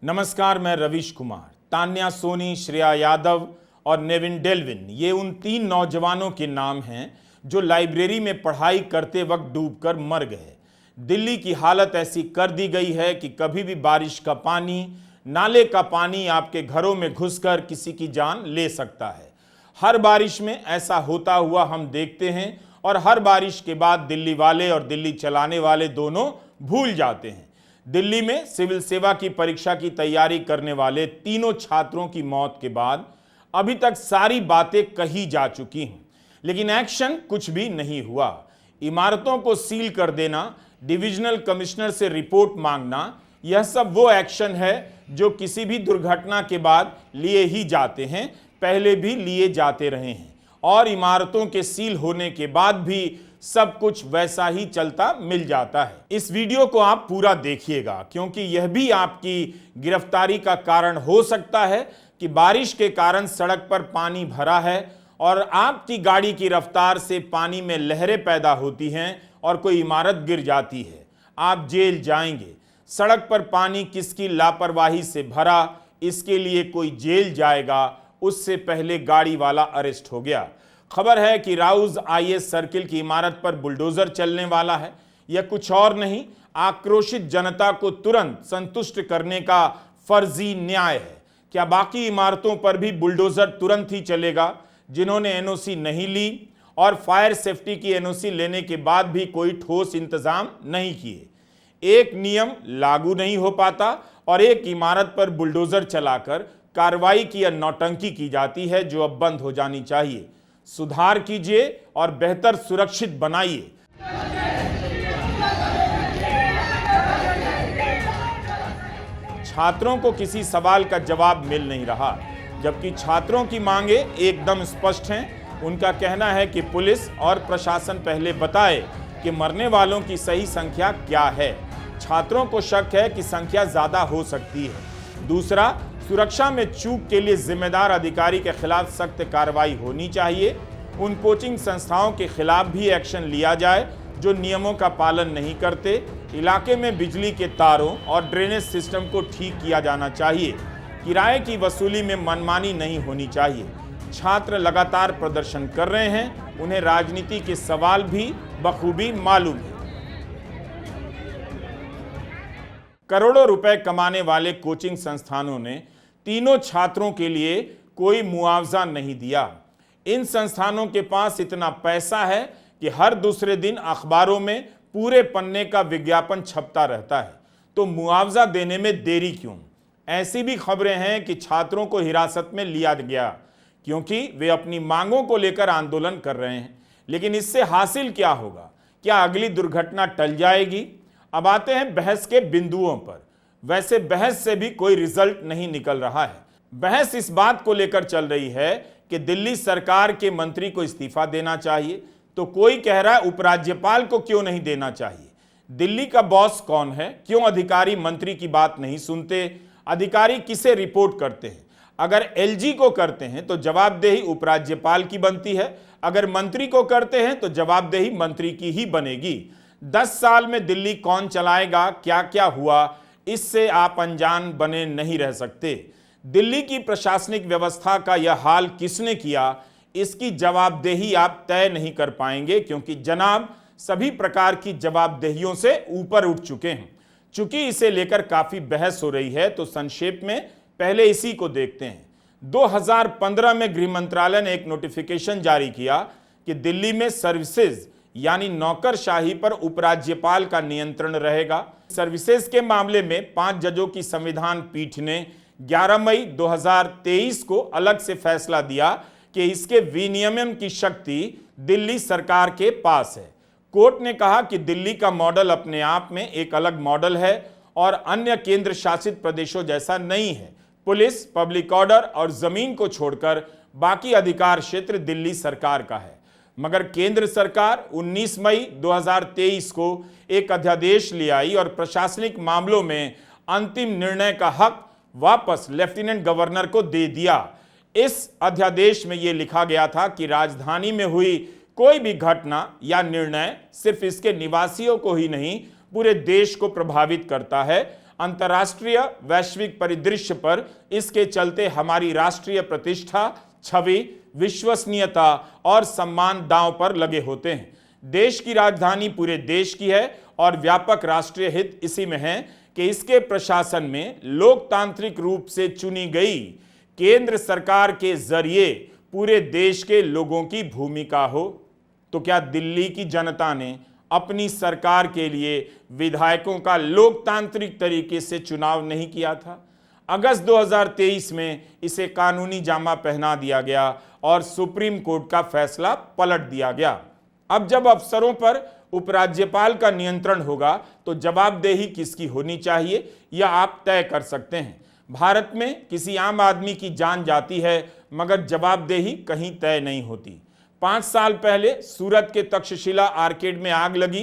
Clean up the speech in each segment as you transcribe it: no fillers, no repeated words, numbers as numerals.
नमस्कार, मैं रवीश कुमार। तान्या सोनी, श्रेया यादव और नेविन डेल्विन, ये उन 3 नौजवानों के नाम हैं जो लाइब्रेरी में पढ़ाई करते वक्त डूबकर मर गए। दिल्ली की हालत ऐसी कर दी गई है कि कभी भी बारिश का पानी, नाले का पानी आपके घरों में घुसकर किसी की जान ले सकता है। हर बारिश में ऐसा होता हुआ हम देखते हैं और हर बारिश के बाद दिल्ली वाले और दिल्ली चलाने वाले दोनों भूल जाते हैं। दिल्ली में सिविल सेवा की परीक्षा की तैयारी करने वाले तीनों छात्रों की मौत के बाद अभी तक सारी बातें कही जा चुकी हैं, लेकिन एक्शन कुछ भी नहीं हुआ। इमारतों को सील कर देना, डिविजनल कमिश्नर से रिपोर्ट मांगना, यह सब वो एक्शन है जो किसी भी दुर्घटना के बाद लिए ही जाते हैं, पहले भी लिए जाते रहे हैं और इमारतों के सील होने के बाद भी सब कुछ वैसा ही चलता मिल जाता है। इस वीडियो को आप पूरा देखिएगा, क्योंकि यह भी आपकी गिरफ्तारी का कारण हो सकता है कि बारिश के कारण सड़क पर पानी भरा है और आपकी गाड़ी की रफ्तार से पानी में लहरें पैदा होती हैं और कोई इमारत गिर जाती है। आप जेल जाएंगे। सड़क पर पानी किसकी लापरवाही से भरा, इसके लिए कोई जेल जाएगा, उससे पहले गाड़ी वाला अरेस्ट हो गया। खबर है कि राउज आईएस सर्किल की इमारत पर बुलडोजर चलने वाला है। यह कुछ और नहीं, आक्रोशित जनता को तुरंत संतुष्ट करने का फर्जी न्याय है। क्या बाकी इमारतों पर भी बुलडोजर तुरंत ही चलेगा जिन्होंने एनओसी नहीं ली और फायर सेफ्टी की एनओसी लेने के बाद भी कोई ठोस इंतजाम नहीं किए? एक नियम लागू नहीं हो पाता और एक इमारत पर बुलडोजर चलाकर कार्रवाई की नौटंकी की जाती है, जो अब बंद हो जानी चाहिए। सुधार कीजिए और बेहतर सुरक्षित बनाइए। छात्रों को किसी सवाल का जवाब मिल नहीं रहा, जबकि छात्रों की मांगे एकदम स्पष्ट हैं। उनका कहना है कि पुलिस और प्रशासन पहले बताए कि मरने वालों की सही संख्या क्या है। छात्रों को शक है कि संख्या ज्यादा हो सकती है। दूसरा, सुरक्षा में चूक के लिए जिम्मेदार अधिकारी के खिलाफ सख्त कार्रवाई होनी चाहिए। उन कोचिंग संस्थाओं के खिलाफ भी एक्शन लिया जाए जो नियमों का पालन नहीं करते। इलाके में बिजली के तारों और ड्रेनेज सिस्टम को ठीक किया जाना चाहिए। किराए की वसूली में मनमानी नहीं होनी चाहिए। छात्र लगातार प्रदर्शन कर रहे हैं, उन्हें राजनीति के सवाल भी बखूबी मालूम है। करोड़ों रुपए कमाने वाले कोचिंग संस्थानों ने तीनों छात्रों के लिए कोई मुआवजा नहीं दिया। इन संस्थानों के पास इतना पैसा है कि हर दूसरे दिन अखबारों में पूरे पन्ने का विज्ञापन छपता रहता है, तो मुआवजा देने में देरी क्यों? ऐसी भी खबरें हैं कि छात्रों को हिरासत में लिया गया क्योंकि वे अपनी मांगों को लेकर आंदोलन कर रहे हैं। लेकिन इससे हासिल क्या होगा? क्या अगली दुर्घटना टल जाएगी? अब आते हैं बहस के बिंदुओं पर। वैसे बहस से भी कोई रिजल्ट नहीं निकल रहा है। बहस इस बात को लेकर चल रही है कि दिल्ली सरकार के मंत्री को इस्तीफा देना चाहिए, तो कोई कह रहा है उपराज्यपाल को क्यों नहीं देना चाहिए। दिल्ली का बॉस कौन है? क्यों अधिकारी मंत्री की बात नहीं सुनते? अधिकारी किसे रिपोर्ट करते हैं? अगर एलजी को करते हैं तो जवाबदेही उपराज्यपाल की बनती है, अगर मंत्री को करते हैं तो जवाबदेही मंत्री की ही बनेगी। 10 साल में दिल्ली कौन चलाएगा, क्या क्या हुआ, इससे आप अनजान बने नहीं रह सकते। दिल्ली की प्रशासनिक व्यवस्था का यह हाल किसने किया, इसकी जवाबदेही आप तय नहीं कर पाएंगे, क्योंकि जनाब सभी प्रकार की जवाबदेहियों से ऊपर उठ चुके हैं। चूंकि इसे लेकर काफी बहस हो रही है, तो संक्षेप में पहले इसी को देखते हैं। 2015 में गृह मंत्रालय ने एक नोटिफिकेशन जारी किया कि दिल्ली में सर्विसेज यानी नौकरशाही पर उपराज्यपाल का नियंत्रण रहेगा। सर्विसेज के मामले में 5 जजों की संविधान पीठ ने 11 मई 2023 को अलग से फैसला दिया कि इसके विनियमन की शक्ति दिल्ली सरकार के पास है। कोर्ट ने कहा कि दिल्ली का मॉडल अपने आप में एक अलग मॉडल है और अन्य केंद्र शासित प्रदेशों जैसा नहीं है। पुलिस, पब्लिक ऑर्डर और जमीन को छोड़कर बाकी अधिकार क्षेत्र दिल्ली सरकार का है। मगर केंद्र सरकार 19 मई 2023 को एक अध्यादेश ले आई और प्रशासनिक मामलों में अंतिम निर्णय का हक वापस लेफ्टिनेंट गवर्नर को दे दिया। इस अध्यादेश में यह लिखा गया था कि राजधानी में हुई कोई भी घटना या निर्णय सिर्फ इसके निवासियों को ही नहीं, पूरे देश को प्रभावित करता है। अंतर्राष्ट्रीय वैश्विक परिदृश्य पर इसके चलते हमारी राष्ट्रीय प्रतिष्ठा, छवि, विश्वसनीयता और सम्मान दांव पर लगे होते हैं। देश की राजधानी पूरे देश की है और व्यापक राष्ट्रीय हित इसी में है कि इसके प्रशासन में लोकतांत्रिक रूप से चुनी गई केंद्र सरकार के जरिए पूरे देश के लोगों की भूमिका हो। तो क्या दिल्ली की जनता ने अपनी सरकार के लिए विधायकों का लोकतांत्रिक तरीके से चुनाव नहीं किया था? अगस्त 2023 में इसे कानूनी जामा पहना दिया गया और सुप्रीम कोर्ट का फैसला पलट दिया गया। अब जब अफसरों पर उपराज्यपाल का नियंत्रण होगा तो जवाबदेही किसकी होनी चाहिए यह आप तय कर सकते हैं। भारत में किसी आम आदमी की जान जाती है मगर जवाबदेही कहीं तय नहीं होती। 5 साल पहले सूरत के तक्षशिला आर्केड में आग लगी,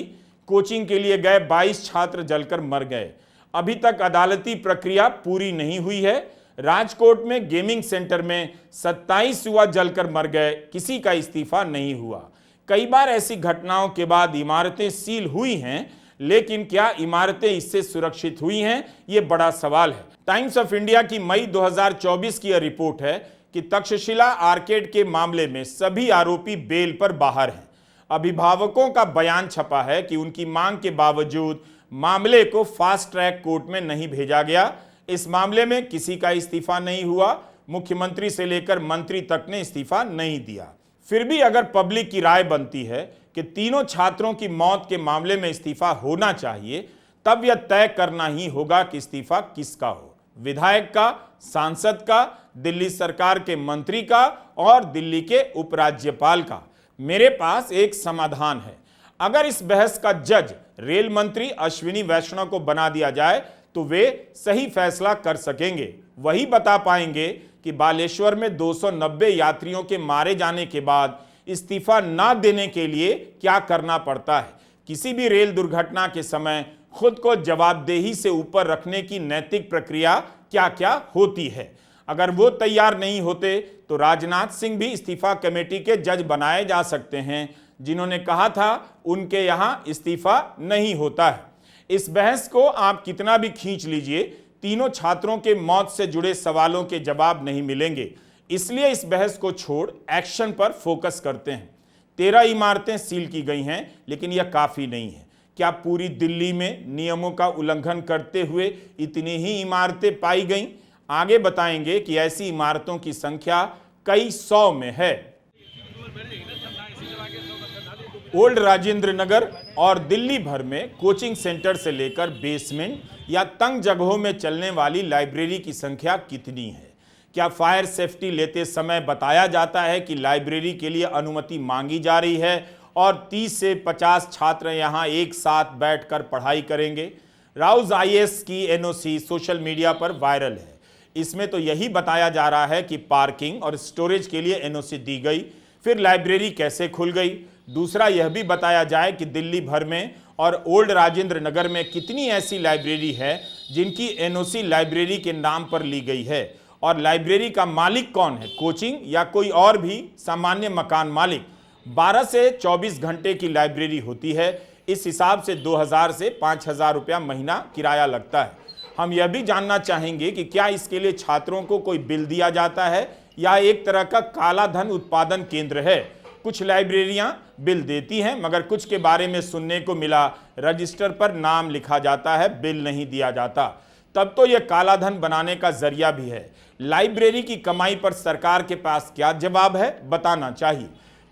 कोचिंग के लिए गए 22 छात्र जलकर मर गए। अभी तक अदालती प्रक्रिया पूरी नहीं हुई है। राजकोट में गेमिंग सेंटर में 27 युवा जलकर मर गए, किसी का इस्तीफा नहीं हुआ। कई बार ऐसी घटनाओं के बाद इमारतें सील हुई हैं, लेकिन क्या इमारतें इससे सुरक्षित हुई हैं, ये बड़ा सवाल है। टाइम्स ऑफ इंडिया की मई 2024 की यह रिपोर्ट है कि तक्षशिला आर्केड के मामले में सभी आरोपी बेल पर बाहर हैं। अभिभावकों का बयान छपा है कि उनकी मांग के बावजूद मामले को फास्ट ट्रैक कोर्ट में नहीं भेजा गया। इस मामले में किसी का इस्तीफा नहीं हुआ, मुख्यमंत्री से लेकर मंत्री तक ने इस्तीफा नहीं दिया। फिर भी अगर पब्लिक की राय बनती है कि तीनों छात्रों की मौत के मामले में इस्तीफा होना चाहिए, तब यह तय करना ही होगा कि इस्तीफा किसका हो, विधायक का, सांसद का, दिल्ली सरकार के मंत्री का और दिल्ली के उपराज्यपाल का। मेरे पास एक समाधान है। अगर इस बहस का जज रेल मंत्री अश्विनी वैष्णव को बना दिया जाए तो वे सही फैसला कर सकेंगे। वही बता पाएंगे कि बालेश्वर में 290 यात्रियों के मारे जाने के बाद इस्तीफा ना देने के लिए क्या करना पड़ता है। किसी भी रेल दुर्घटना के समय खुद को जवाबदेही से ऊपर रखने की नैतिक प्रक्रिया क्या क्या होती है। अगर वो तैयार नहीं होते तो राजनाथ सिंह भी इस्तीफा कमेटी के जज बनाए जा सकते हैं, जिन्होंने कहा था उनके यहां इस्तीफा नहीं होता है। इस बहस को आप कितना भी खींच लीजिए, तीनों छात्रों के मौत से जुड़े सवालों के जवाब नहीं मिलेंगे। इसलिए इस बहस को छोड़ एक्शन पर फोकस करते हैं। 13 इमारतें सील की गई हैं, लेकिन यह काफी नहीं है। क्या पूरी दिल्ली में नियमों का उल्लंघन करते हुए इतनी ही इमारतें पाई गईं? आगे बताएंगे कि ऐसी इमारतों की संख्या कई 100 में है। ओल्ड राजेंद्र नगर और दिल्ली भर में कोचिंग सेंटर से लेकर बेसमेंट या तंग जगहों में चलने वाली लाइब्रेरी की संख्या कितनी है? क्या फायर सेफ्टी लेते समय बताया जाता है कि लाइब्रेरी के लिए अनुमति मांगी जा रही है और 30 से 50 छात्र यहां एक साथ बैठकर पढ़ाई करेंगे? राउज आईएएस की एनओसी सोशल मीडिया पर वायरल है। इसमें तो यही बताया जा रहा है कि पार्किंग और स्टोरेज के लिए एनओसी दी गई, फिर लाइब्रेरी कैसे खुल गई? दूसरा यह भी बताया जाए कि दिल्ली भर में और ओल्ड राजेंद्र नगर में कितनी ऐसी लाइब्रेरी है जिनकी एनओसी लाइब्रेरी के नाम पर ली गई है, और लाइब्रेरी का मालिक कौन है, कोचिंग या कोई और भी सामान्य मकान मालिक? 12 से 24 घंटे की लाइब्रेरी होती है। इस हिसाब से 2000 से 5000 रुपया महीना किराया लगता है। हम यह भी जानना चाहेंगे कि क्या इसके लिए छात्रों को कोई बिल दिया जाता है या एक तरह का काला धन उत्पादन केंद्र है? कुछ लाइब्रेरियां बिल देती हैं, मगर कुछ के बारे में सुनने को मिला रजिस्टर पर नाम लिखा जाता है, बिल नहीं दिया जाता। तब तो यह काला धन बनाने का जरिया भी है। लाइब्रेरी की कमाई पर सरकार के पास क्या जवाब है, बताना चाहिए।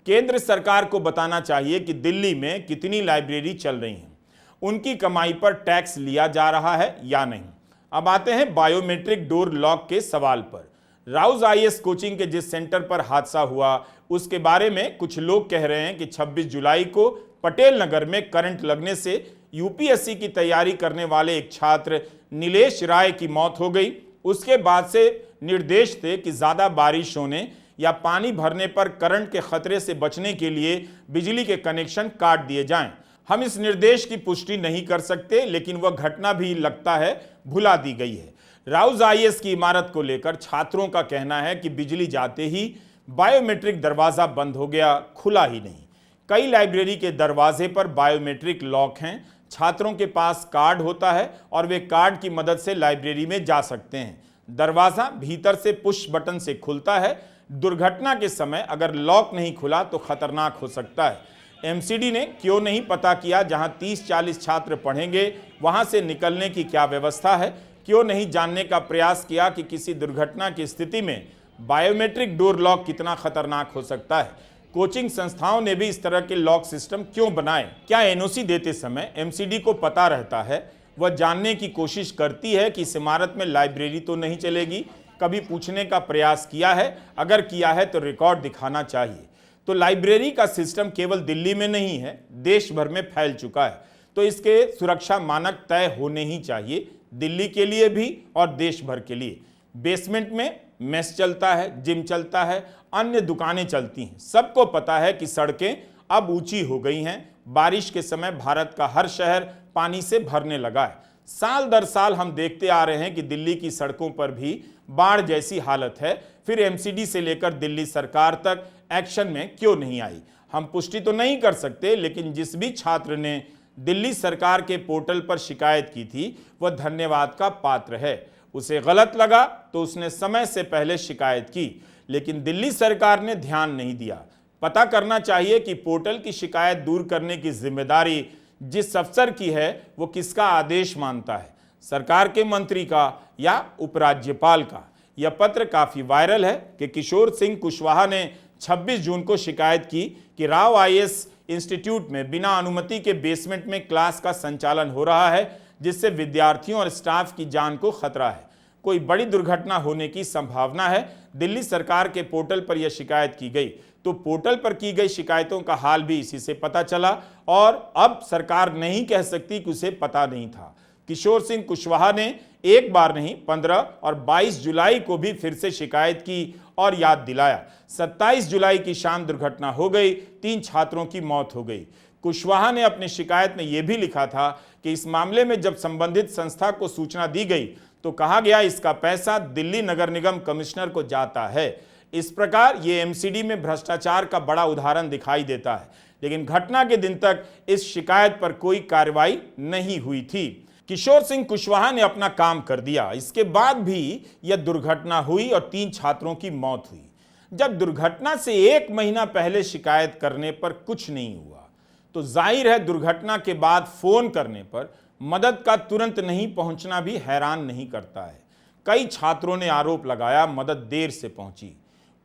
केंद्र सरकार को बताना चाहिए कि दिल्ली में कितनी लाइब्रेरी चल रही हैं, उनकी कमाई पर टैक्स लिया जा रहा है या नहीं। अब आते हैं बायोमेट्रिक डोर लॉक के सवाल पर। राउज आईएएस कोचिंग के जिस सेंटर पर हादसा हुआ उसके बारे में कुछ लोग कह रहे हैं कि 26 जुलाई को पटेल नगर में करंट लगने से यूपीएससी की तैयारी करने वाले एक छात्र नीलेश राय की मौत हो गई। उसके बाद से निर्देश थे कि ज्यादा बारिश होने या पानी भरने पर करंट के खतरे से बचने के लिए बिजली के कनेक्शन काट दिए जाएं। हम इस निर्देश की पुष्टि नहीं कर सकते, लेकिन वह घटना भी लगता है भुला दी गई है। राउज आईएएस की इमारत को लेकर छात्रों का कहना है कि बिजली जाते ही बायोमेट्रिक दरवाजा बंद हो गया, खुला ही नहीं। कई लाइब्रेरी के दरवाजे पर बायोमेट्रिक लॉक हैं। छात्रों के पास कार्ड होता है और वे कार्ड की मदद से लाइब्रेरी में जा सकते हैं। दरवाजा भीतर से पुश बटन से खुलता है। दुर्घटना के समय अगर लॉक नहीं खुला तो खतरनाक हो सकता है। एमसीडी ने क्यों नहीं पता किया जहां 30-40 छात्र पढ़ेंगे वहां से निकलने की क्या व्यवस्था है? क्यों नहीं जानने का प्रयास किया कि किसी दुर्घटना की स्थिति में बायोमेट्रिक डोर लॉक कितना खतरनाक हो सकता है? कोचिंग संस्थाओं ने भी इस तरह के लॉक सिस्टम क्यों बनाए? क्या एनओसी देते समय एमसीडी को पता रहता है? वह जानने की कोशिश करती है कि इस इमारत में लाइब्रेरी तो नहीं चलेगी? कभी पूछने का प्रयास किया है? अगर किया है तो रिकॉर्ड दिखाना चाहिए। तो लाइब्रेरी का सिस्टम केवल दिल्ली में नहीं है, देश भर में फैल चुका है। तो इसके सुरक्षा मानक तय होने ही चाहिए, दिल्ली के लिए भी और देश भर के लिए। बेसमेंट में मेस चलता है, जिम चलता है, अन्य दुकानें चलती हैं। सबको पता है कि सड़कें अब ऊंची हो गई हैं। बारिश के समय भारत का हर शहर पानी से भरने लगा है। साल दर साल हम देखते आ रहे हैं कि दिल्ली की सड़कों पर भी बाढ़ जैसी हालत है। फिर एमसीडी से लेकर दिल्ली सरकार तक एक्शन में क्यों नहीं आई? हम पुष्टि तो नहीं कर सकते, लेकिन जिस भी छात्र ने दिल्ली सरकार के पोर्टल पर शिकायत की थी वह धन्यवाद का पात्र है। उसे गलत लगा तो उसने समय से पहले शिकायत की, लेकिन दिल्ली सरकार ने ध्यान नहीं दिया। पता करना चाहिए कि पोर्टल की शिकायत दूर करने की जिम्मेदारी जिस अफसर की है वो किसका आदेश मानता है, सरकार के मंत्री का या उपराज्यपाल का? यह पत्र काफी वायरल है कि किशोर सिंह कुशवाहा ने 26 जून को शिकायत की कि राव आईएएस इंस्टीट्यूट में बिना अनुमति के बेसमेंट में क्लास का संचालन हो रहा है, जिससे विद्यार्थियों और स्टाफ की जान को खतरा है। कोई बड़ी दुर्घटना होने की संभावना है। दिल्ली सरकार के पोर्टल पर यह शिकायत की गई, तो पोर्टल पर की गई शिकायतों का हाल भी इसी से पता चला और अब सरकार नहीं कह सकती कि उसे पता नहीं था। किशोर सिंह कुशवाहा ने एक बार नहीं 15 और 22 जुलाई को भी फिर से शिकायत की और याद दिलाया। 27 जुलाई की शाम दुर्घटना हो गई, 3 छात्रों की मौत हो गई। कुशवाहा ने अपनी शिकायत में यह भी लिखा था कि इस मामले में जब संबंधित संस्था को सूचना दी गई तो कहा गया इसका पैसा दिल्ली नगर निगम कमिश्नर को जाता है। इस प्रकार ये एमसीडी में भ्रष्टाचार का बड़ा उदाहरण दिखाई देता है, लेकिन घटना के दिन तक इस शिकायत पर कोई कार्रवाई नहीं हुई थी। किशोर सिंह कुशवाहा ने अपना काम कर दिया। इसके बाद भी यह दुर्घटना हुई और 3 छात्रों की मौत हुई। जब दुर्घटना से 1 महीना पहले शिकायत करने पर कुछ नहीं हुआ तो जाहिर है दुर्घटना के बाद फोन करने पर मदद का तुरंत नहीं पहुंचना भी हैरान नहीं करता है। कई छात्रों ने आरोप लगाया मदद देर से पहुंची।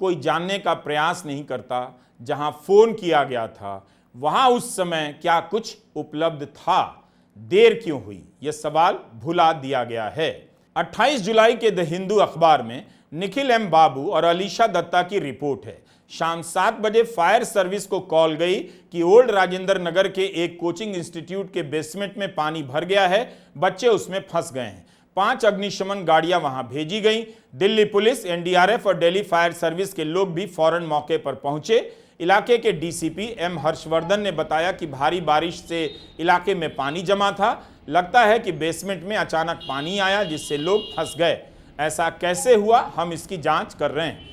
कोई जानने का प्रयास नहीं करता जहां फोन किया गया था वहां उस समय क्या कुछ उपलब्ध था, देर क्यों हुई, यह सवाल भुला दिया गया है। 28 जुलाई के द हिंदू अखबार में निखिल एम बाबू और अलीशा दत्ता की रिपोर्ट है। शाम 7 बजे फायर सर्विस को कॉल गई कि ओल्ड राजेंद्र नगर के एक कोचिंग इंस्टीट्यूट के बेसमेंट में पानी भर गया है, बच्चे उसमें फंस गए हैं। 5 अग्निशमन गाड़ियां वहां भेजी गई। दिल्ली पुलिस, एनडीआरएफ और दिल्ली फायर सर्विस के लोग भी फौरन मौके पर पहुंचे। इलाके के डीसीपी एम हर्षवर्धन ने बताया कि भारी बारिश से इलाके में पानी जमा था। लगता है कि बेसमेंट में अचानक पानी आया जिससे लोग फंस गए। ऐसा कैसे हुआ, हम इसकी जांच कर रहे हैं।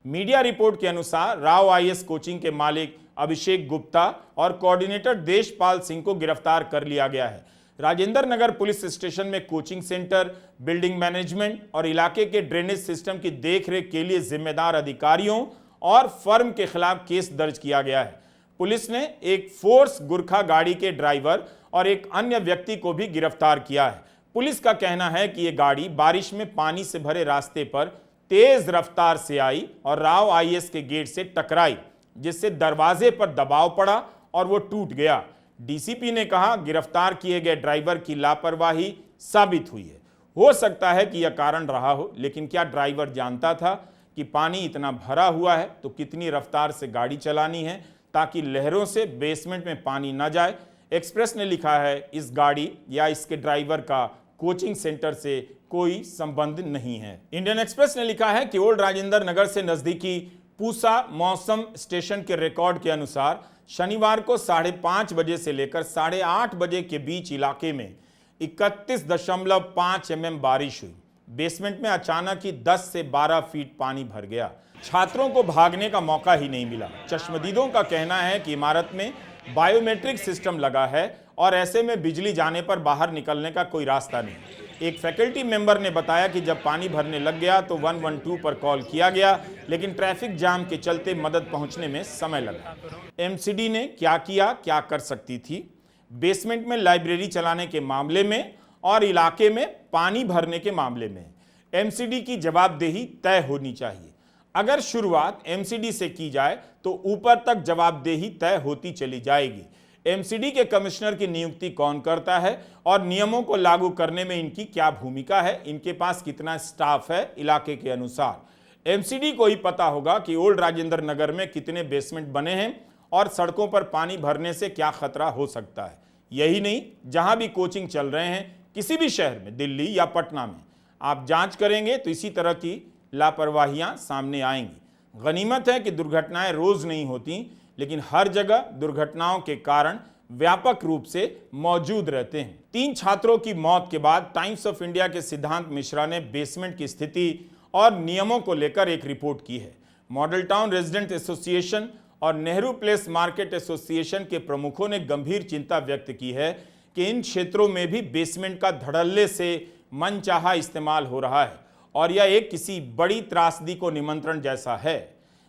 मीडिया रिपोर्ट के अनुसार राव आईएएस कोचिंग के मालिक अभिषेक गुप्ता और कोऑर्डिनेटर देशपाल सिंह को गिरफ्तार कर लिया गया है। राजेंद्र नगर पुलिस स्टेशन में कोचिंग सेंटर, बिल्डिंग मैनेजमेंट और इलाके के ड्रेनेज सिस्टम की देखरेख के लिए जिम्मेदार अधिकारियों और फर्म के खिलाफ केस दर्ज किया गया है। पुलिस ने एक फोर्स गुरखा गाड़ी के ड्राइवर और एक अन्य व्यक्ति को भी गिरफ्तार किया है। पुलिस का कहना है कि यह गाड़ी बारिश में पानी से भरे रास्ते पर तेज रफ्तार से आई और राव आईएएस के गेट से टकराई, जिससे दरवाजे पर दबाव पड़ा और वो टूट गया। डीसीपी ने कहा गिरफ्तार किए गए ड्राइवर की लापरवाही साबित हुई है। हो सकता है कि यह कारण रहा हो, लेकिन क्या ड्राइवर जानता था कि पानी इतना भरा हुआ है तो कितनी रफ्तार से गाड़ी चलानी है ताकि लहरों से बेसमेंट में पानी न जाए? एक्सप्रेस ने लिखा है इस गाड़ी या इसके ड्राइवर का कोचिंग सेंटर से कोई संबंध नहीं है। इंडियन एक्सप्रेस ने लिखा है कि ओल्ड राजेंद्र नगर से नजदीकी पूसा मौसम स्टेशन के रिकॉर्ड के अनुसार शनिवार को 5:30 बजे से लेकर 8:30 बजे के बीच इलाके में 31.5 mm बारिश हुई। बेसमेंट में अचानक ही 10 से 12 फीट पानी भर गया। छात्रों को भागने का मौका ही नहीं मिला। चश्मदीदों का कहना है कि इमारत में बायोमेट्रिक सिस्टम लगा है और ऐसे में बिजली जाने पर बाहर निकलने का कोई रास्ता नहीं। एक फैकल्टी मेंबर ने बताया कि जब पानी भरने लग गया तो 112 पर कॉल किया गया, लेकिन ट्रैफिक जाम के चलते मदद पहुंचने में समय लगा। एमसीडी ने क्या किया, क्या कर सकती थी? बेसमेंट में लाइब्रेरी चलाने के मामले में और इलाके में पानी भरने के मामले में एमसीडी की जवाबदेही तय होनी चाहिए। अगर शुरुआत एमसीडी से की जाए तो ऊपर तक जवाबदेही तय होती चली जाएगी। एमसीडी के कमिश्नर की नियुक्ति कौन करता है और नियमों को लागू करने में इनकी क्या भूमिका है, इनके पास कितना स्टाफ है इलाके के अनुसार। एमसीडी को ही पता होगा कि ओल्ड राजेंद्र नगर में कितने बेसमेंट बने हैं और सड़कों पर पानी भरने से क्या खतरा हो सकता है। यही नहीं, जहां भी कोचिंग चल रहे हैं किसी भी शहर में, दिल्ली या पटना में, आप जांच करेंगे तो इसी तरह की लापरवाहियां सामने आएंगी। गनीमत है कि दुर्घटनाएं रोज नहीं होती, लेकिन हर जगह दुर्घटनाओं के कारण व्यापक रूप से मौजूद रहते हैं। 3 छात्रों की मौत के बाद टाइम्स ऑफ इंडिया के सिद्धांत मिश्रा ने बेसमेंट की स्थिति और नियमों को लेकर एक रिपोर्ट की है। मॉडल टाउन रेजिडेंट एसोसिएशन और नेहरू प्लेस मार्केट एसोसिएशन के प्रमुखों ने गंभीर चिंता व्यक्त की है कि इन क्षेत्रों में भी बेसमेंट का धड़ल्ले से मनचाहा इस्तेमाल हो रहा है और यह एक किसी बड़ी त्रासदी को निमंत्रण जैसा है।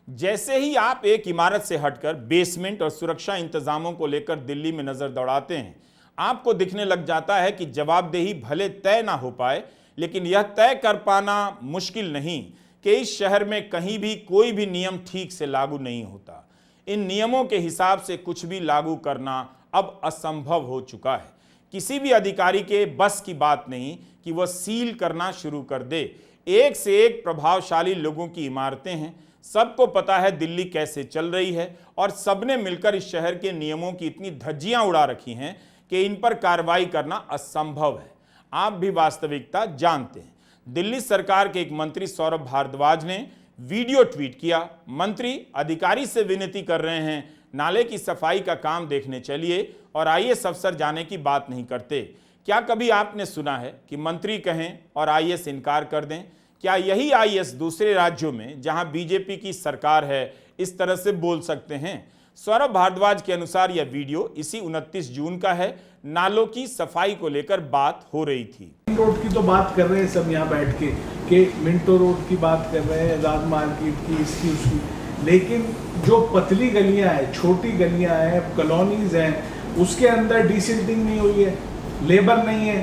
जैसे ही आप एक इमारत से हटकर बेसमेंट और सुरक्षा इंतजामों को लेकर दिल्ली में नजर दौड़ाते हैं, आपको दिखने लग जाता है कि जवाबदेही भले तय ना हो पाए, लेकिन यह तय कर पाना मुश्किल नहीं कि इस शहर में कहीं भी कोई भी नियम ठीक से लागू नहीं होता। इन नियमों के हिसाब से कुछ भी लागू करना अब असंभव हो चुका है। किसी भी अधिकारी के बस की बात नहीं कि वह सील करना शुरू कर दे। एक से एक प्रभावशाली लोगों की इमारतें हैं, सबको पता है दिल्ली कैसे चल रही है और सबने मिलकर इस शहर के नियमों की इतनी धज्जियां उड़ा रखी हैं कि इन पर कार्रवाई करना असंभव है। आप भी वास्तविकता जानते हैं। दिल्ली सरकार के एक मंत्री सौरभ भारद्वाज ने वीडियो ट्वीट किया। मंत्री अधिकारी से विनती कर रहे हैं, नाले की सफाई का काम देखने चलिए और आईएएस अफसर जाने की बात नहीं करते। क्या कभी आपने सुना है कि मंत्री कहें और आईएएस इनकार कर दें? क्या यही आईएएस दूसरे राज्यों में जहां बीजेपी की सरकार है इस तरह से बोल सकते हैं? सौरभ भारद्वाज के अनुसार यह वीडियो इसी 29 जून का है। नालों की सफाई को लेकर बात हो रही थी। रोड की तो बात कर रहे हैं सब यहाँ बैठ के कि मिंटो रोड की बात कर रहे हैं, आजाद मार्केट की, इसकी उसकी, लेकिन जो पतली गलियां हैं, छोटी गलियां हैं, कॉलोनीज हैं, उसके अंदर डिसिल्टिंग नहीं हुई है, लेबर नहीं है।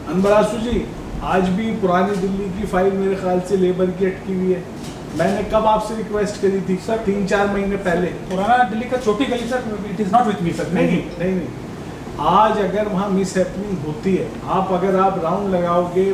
अनबरासू जी, आज भी पुरानी दिल्ली की फाइल मेरे ख्याल से लेबर की अटकी हुई है। मैंने कब आपसे रिक्वेस्ट करी थी सर? 3-4 महीने पहले। पुराना दिल्ली का छोटी गली sir, it is not with me sir. नहीं, आज अगर वहाँ मिस हैपनिंग होती है, अगर आप राउंड लगाओगे,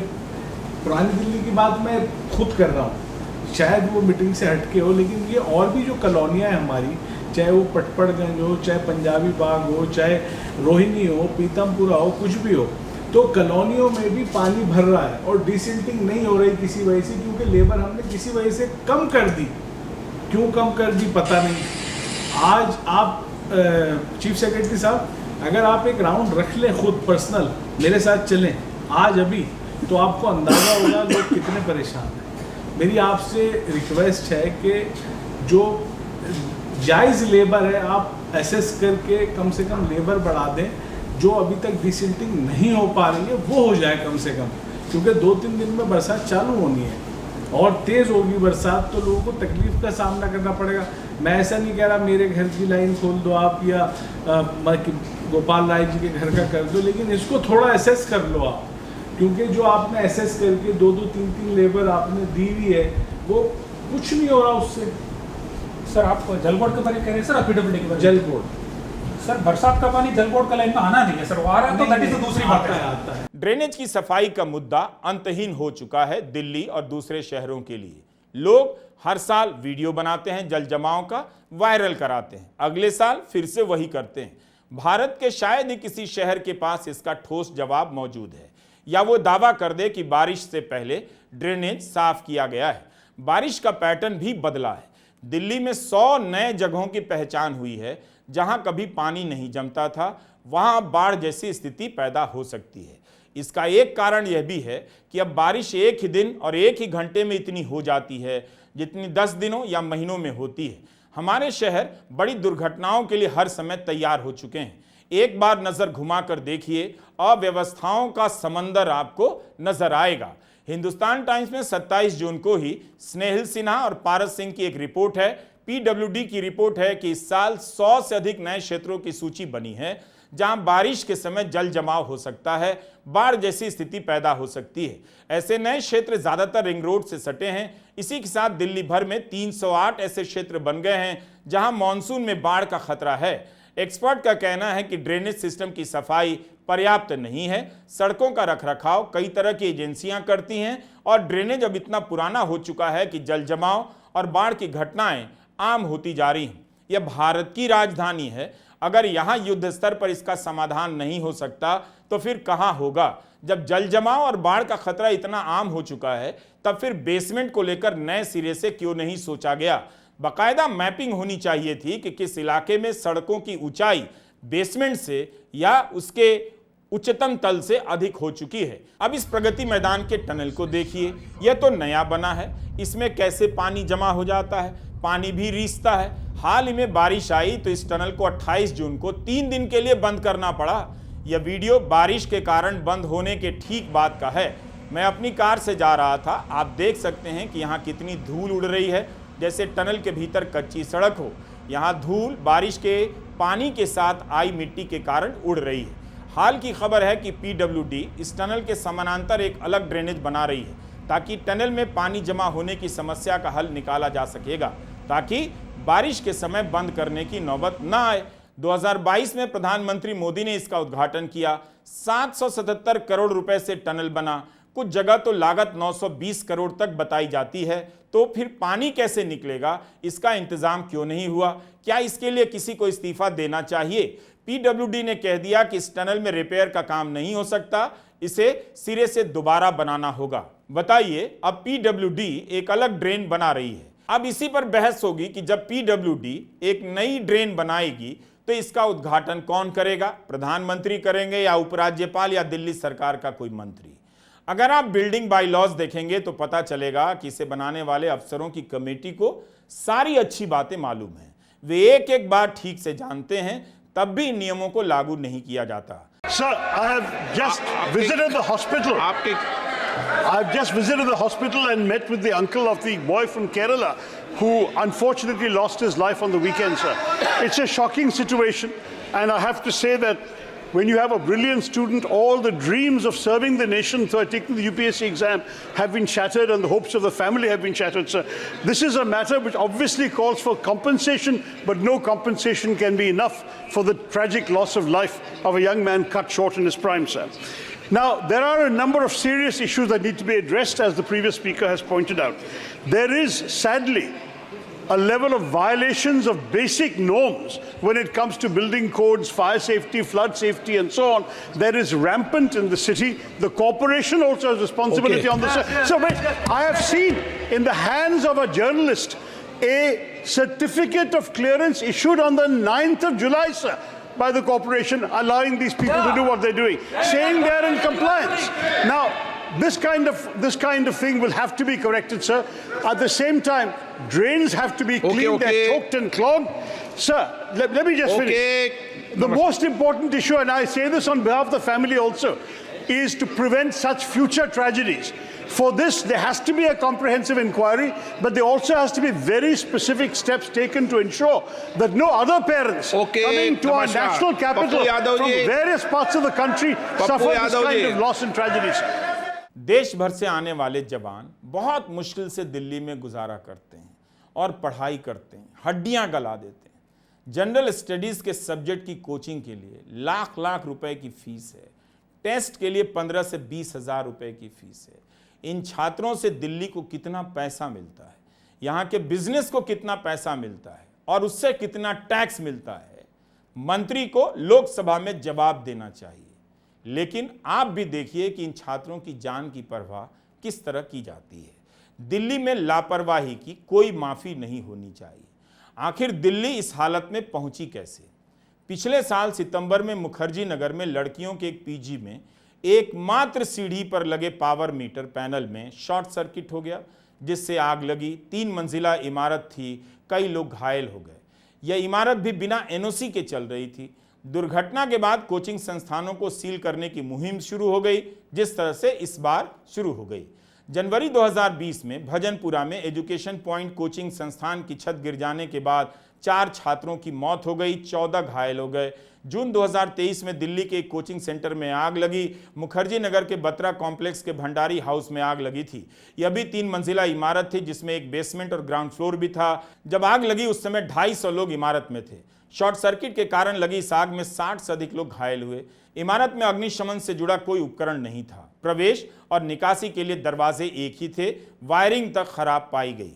पुरानी दिल्ली की बात मैं खुद कर रहा हूँ, शायद वो मीटिंग से हटके हो, लेकिन ये और भी जो कॉलोनियाँ हैं हमारी, चाहे वो पटपड़गंज हो, चाहे पंजाबी बाग हो, चाहे रोहिणी हो, पीतमपुरा हो, कुछ भी हो, तो कॉलोनियों में भी पानी भर रहा है और डिसिल्टिंग नहीं हो रही किसी वजह से, क्योंकि लेबर हमने किसी वजह से कम कर दी। क्यों कम कर दी पता नहीं। आज आप चीफ सेक्रेटरी साहब, अगर आप एक राउंड रख लें खुद पर्सनल, मेरे साथ चलें आज अभी, तो आपको अंदाज़ा होगा लोग कितने परेशान हैं। मेरी आपसे रिक्वेस्ट है कि जो जायज़ लेबर है आप एसेस करके कम से कम लेबर बढ़ा दें। जो अभी तक डिसिल्टिंग नहीं हो पा रही है वो हो जाए कम से कम, क्योंकि 2-3 दिन में बरसात चालू होनी है और तेज़ होगी बरसात, तो लोगों को तकलीफ का सामना करना पड़ेगा। मैं ऐसा नहीं कह रहा मेरे घर की लाइन खोल दो आप या गोपाल राय जी के घर का कर दो, लेकिन इसको थोड़ा एसेस कर लो आप, क्योंकि जो आपने एसेस करके 2-2, 3-3 लेबर आपने दी हुई है, वो कुछ नहीं हो रहा उससे। सर आप जल बोर्ड के बारे में कह रहे हैं सर, पीडब्ल्यूडी के बारे में? जल बोर्ड सर, बरसात का पानी जल बोर्ड का लाइन में आना नहीं है सर, वो आ रहा है तो दैट इज दूसरी बात है। आता है। ड्रेनेज की सफाई का मुद्दा अंतहीन हो चुका है दिल्ली और दूसरे शहरों के लिए। लोग हर साल वीडियो बनाते हैं, जल जमाव का वायरल कराते हैं, अगले साल फिर से वही करते हैं। भारत के शायद ही किसी शहर के पास इसका ठोस जवाब मौजूद है, या वो दावा कर दे कि बारिश से पहले ड्रेनेज साफ किया गया है। बारिश का पैटर्न भी बदला है। दिल्ली में 100 नए जगहों की पहचान हुई है जहां कभी पानी नहीं जमता था, वहां बाढ़ जैसी स्थिति पैदा हो सकती है। इसका एक कारण यह भी है कि अब बारिश एक ही दिन और एक ही घंटे में इतनी हो जाती है जितनी 10 दिनों या महीनों में होती है। हमारे शहर बड़ी दुर्घटनाओं के लिए हर समय तैयार हो चुके हैं। एक बार नजर घुमाकर देखिए, अव्यवस्थाओं का समंदर आपको नजर आएगा। हिंदुस्तान टाइम्स में 27 जून को ही स्नेहिल सिन्हा और पारस सिंह की एक रिपोर्ट है, पीडब्ल्यूडी की रिपोर्ट है कि इस साल 100 से अधिक नए क्षेत्रों की सूची बनी है जहां बारिश के समय जल जमाव हो सकता है, बाढ़ जैसी स्थिति पैदा हो सकती है। ऐसे नए क्षेत्र ज्यादातर रिंग रोड से सटे हैं। इसी के साथ दिल्ली भर में 308 ऐसे क्षेत्र बन गए हैं जहां मॉनसून में बाढ़ का खतरा है। एक्सपर्ट का कहना है कि ड्रेनेज सिस्टम की सफाई पर्याप्त नहीं है, सड़कों का रखरखाव कई तरह की एजेंसियां करती हैं और ड्रेनेज अब इतना पुराना हो चुका है कि जल जमाव और बाढ़ की घटनाएं आम होती जा रही हैं। यह भारत की राजधानी है, अगर यहां युद्ध स्तर पर इसका समाधान नहीं हो सकता तो फिर कहां होगा। जब जल जमाव और बाढ़ का खतरा इतना आम हो चुका है तब फिर बेसमेंट को लेकर नए सिरे से क्यों नहीं सोचा गया। बाकायदा मैपिंग होनी चाहिए थी कि किस इलाके में सड़कों की ऊंचाई बेसमेंट से या उसके उच्चतम तल से अधिक हो चुकी है। अब इस प्रगति मैदान के टनल को देखिए, यह तो नया बना है, इसमें कैसे पानी जमा हो जाता है, पानी भी रिसता है। हाल ही में बारिश आई तो इस टनल को 28 जून को 3 दिन के लिए बंद करना पड़ा। यह वीडियो बारिश के कारण बंद होने के ठीक बाद का है। मैं अपनी कार से जा रहा था, आप देख सकते हैं कि यहाँ कितनी धूल उड़ रही है, जैसे टनल के भीतर कच्ची सड़क हो। यहाँ धूल बारिश के पानी के साथ आई मिट्टी के कारण उड़ रही है। हाल की खबर है कि पीडब्ल्यूडी इस टनल के समानांतर एक अलग ड्रेनेज बना रही है ताकि टनल में पानी जमा होने की समस्या का हल निकाला जा सकेगा, ताकि बारिश के समय बंद करने की नौबत न आए। 2022 में प्रधानमंत्री मोदी ने इसका उद्घाटन किया। 777 करोड़ रुपए से टनल बना। कुछ जगह तो लागत 920 करोड़ तक बताई जाती है। तो फिर पानी कैसे निकलेगा, इसका इंतजाम क्यों नहीं हुआ? क्या इसके लिए किसी को इस्तीफा देना चाहिए? पीडब्ल्यूडी ने कह दिया कि इस टनल में रिपेयर का काम नहीं हो सकता, इसे सिरे से दोबारा बनाना होगा। बताइए, अब पीडब्ल्यूडी एक अलग ड्रेन बना रही है। अब इसी पर बहस होगी कि जब पीडब्ल्यूडी एक नई ड्रेन बनाएगी तो इसका उद्घाटन कौन करेगा? प्रधानमंत्री करेंगे या उपराज्यपाल या दिल्ली सरकार का कोई मंत्री? अगर आप बिल्डिंग बाय लॉज देखेंगे तो पता चलेगा कि इसे बनाने वाले अफसरों की कमेटी को सारी अच्छी बातें मालूम है। वे एक एक बात ठीक से जानते हैं, तब भी इन नियमों को लागू नहीं किया जाता। Sir, I have just visited the hospital. I've just visited the hospital and met with the uncle of the boy from Kerala who unfortunately lost his life on the weekend, sir. It's a shocking situation, and I have to say that when you have a brilliant student, all the dreams of serving the nation through taking the UPSC exam have been shattered and the hopes of the family have been shattered, sir. This is a matter which obviously calls for compensation, but no compensation can be enough for the tragic loss of life of a young man cut short in his prime, sir. Now, there are a number of serious issues that need to be addressed, as the previous speaker has pointed out. There is, sadly, a level of violations of basic norms when it comes to building codes, fire safety, flood safety, and so on. That is rampant in the city. The corporation also has responsibility on this. So wait, I have seen in the hands of a journalist a certificate of clearance issued on the 9th of July, sir, by the corporation, allowing these people to do what they're doing, saying they're in compliance. Now, this kind of thing will have to be corrected, sir. At the same time, drains have to be cleaned. They're choked and clogged. Sir, let me just finish. The most important issue, and I say this on behalf of the family also, is to prevent such future tragedies. For this, there has to be a comprehensive inquiry, but there also has to be very specific steps taken to ensure that no other parents coming to our national capital from various parts of the country suffer this kind of loss and tragedies. देश भर से आने वाले जवान बहुत मुश्किल से दिल्ली में गुजारा करते हैं और पढ़ाई करते हैं, हड्डियां गला देते हैं। जनरल स्टडीज के सब्जेक्ट की कोचिंग के लिए लाख लाख रुपए की फीस है। टेस्ट के लिए 15 से 20 हजार रुपए की फीस है। इन छात्रों से दिल्ली को कितना पैसा मिलता है, यहाँ के बिजनेस को कितना पैसा मिलता है और उससे कितना टैक्स मिलता है, मंत्री को लोकसभा में जवाब देना चाहिए। लेकिन आप भी देखिए कि इन छात्रों की जान की परवाह किस तरह की जाती है। दिल्ली में लापरवाही की कोई माफी नहीं होनी चाहिए। आखिर दिल्ली इस हालत में पहुंची कैसे? पिछले साल सितंबर में मुखर्जी नगर में लड़कियों के एक पीजी में एकमात्र सीढ़ी पर लगे पावर मीटर पैनल में शॉर्ट सर्किट हो गया, जिससे आग लगी। 3 मंजिला इमारत थी, कई लोग घायल हो गए। यह इमारत भी बिना एनओसी के चल रही थी। दुर्घटना के बाद कोचिंग संस्थानों को सील करने की मुहिम शुरू हो गई, जिस तरह से इस बार शुरू हो गई। जनवरी 2020 में भजनपुरा में एजुकेशन पॉइंट कोचिंग संस्थान की छत गिर जाने के बाद 4 छात्रों की मौत हो गई, 14 घायल हो गए। जून 2023 में दिल्ली के एक कोचिंग सेंटर में आग लगी। मुखर्जी नगर के बत्रा कॉम्प्लेक्स के भंडारी हाउस में आग लगी थी। यह भी 3 मंजिला इमारत थी, जिसमें एक बेसमेंट और ग्राउंड फ्लोर भी था। जब आग लगी उस समय 250 लोग इमारत में थे। शॉर्ट सर्किट के कारण लगी इस आग में 60 से अधिक लोग घायल हुए। इमारत में अग्निशमन से जुड़ा कोई उपकरण नहीं था। प्रवेश और निकासी के लिए दरवाजे एक ही थे। वायरिंग तक खराब पाई गई।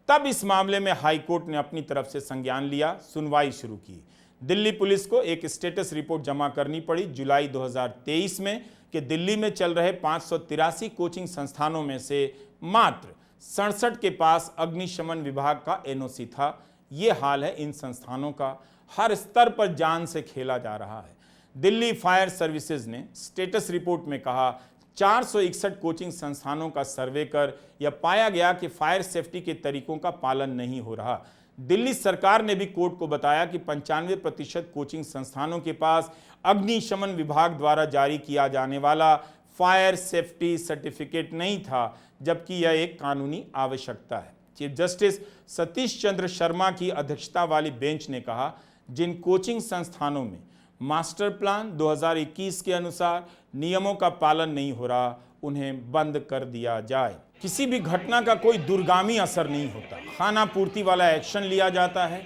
तब इस मामले में हाई कोर्ट ने अपनी तरफ से संज्ञान लिया, सुनवाई शुरू की। दिल्ली पुलिस को एक स्टेटस रिपोर्ट जमा करनी पड़ी जुलाई 2023 में कि दिल्ली में चल रहे 583 कोचिंग संस्थानों में से मात्र 67 के पास अग्निशमन विभाग का एनओसी था। ये हाल है इन संस्थानों का। हर स्तर पर जान से खेला जा रहा है। दिल्ली फायर सर्विसेज ने स्टेटस रिपोर्ट में कहा 461 कोचिंग संस्थानों का सर्वे कर यह पाया गया कि फायर सेफ्टी के तरीकों का पालन नहीं हो रहा। दिल्ली सरकार ने भी कोर्ट को बताया कि 95% कोचिंग संस्थानों के पास अग्निशमन विभाग द्वारा जारी किया जाने वाला फायर सेफ्टी सर्टिफिकेट नहीं था, जबकि यह एक कानूनी आवश्यकता है। चीफ जस्टिस सतीश चंद्र शर्मा की अध्यक्षता वाली बेंच ने कहा, जिन कोचिंग संस्थानों में मास्टर प्लान 2021 के अनुसार नियमों का पालन नहीं हो रहा, उन्हें बंद कर दिया जाए। किसी भी घटना का कोई दूरगामी असर नहीं होता, खाना पूर्ति वाला एक्शन लिया जाता है।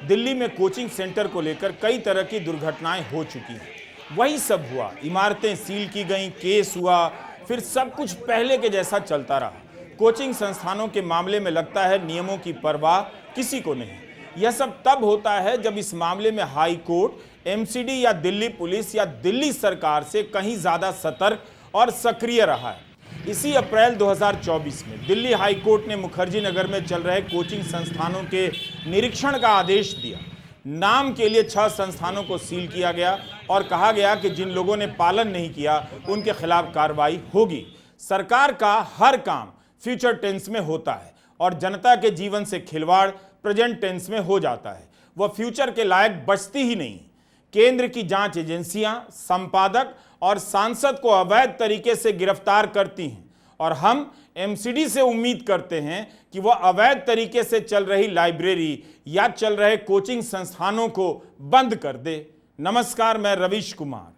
दिल्ली में कोचिंग सेंटर को लेकर कई तरह की दुर्घटनाएं हो चुकी हैं। वही सब हुआ, इमारतें सील की गईं, केस हुआ, फिर सब कुछ पहले के जैसा चलता रहा। कोचिंग संस्थानों के मामले में लगता है नियमों की परवाह किसी को नहीं। यह सब तब होता है जब इस मामले में हाई कोर्ट, एमसीडी या दिल्ली पुलिस या दिल्ली सरकार से कहीं ज्यादा सतर्क और सक्रिय रहा है। इसी अप्रैल 2024 में दिल्ली हाई कोर्ट ने मुखर्जी नगर में चल रहे कोचिंग संस्थानों के निरीक्षण का आदेश दिया। नाम के लिए 6 संस्थानों को सील किया गया और कहा गया कि जिन लोगों ने पालन नहीं किया उनके खिलाफ कार्रवाई होगी। सरकार का हर काम फ्यूचर टेंस में होता है और जनता के जीवन से खिलवाड़ प्रेजेंट टेंस में हो जाता है। वह फ्यूचर के लायक बचती ही नहीं। केंद्र की जांच एजेंसियां, संपादक और सांसद को अवैध तरीके से गिरफ्तार करती हैं और हम एमसीडी से उम्मीद करते हैं कि वह अवैध तरीके से चल रही लाइब्रेरी या चल रहे कोचिंग संस्थानों को बंद कर दे। नमस्कार, मैं रवीश कुमार।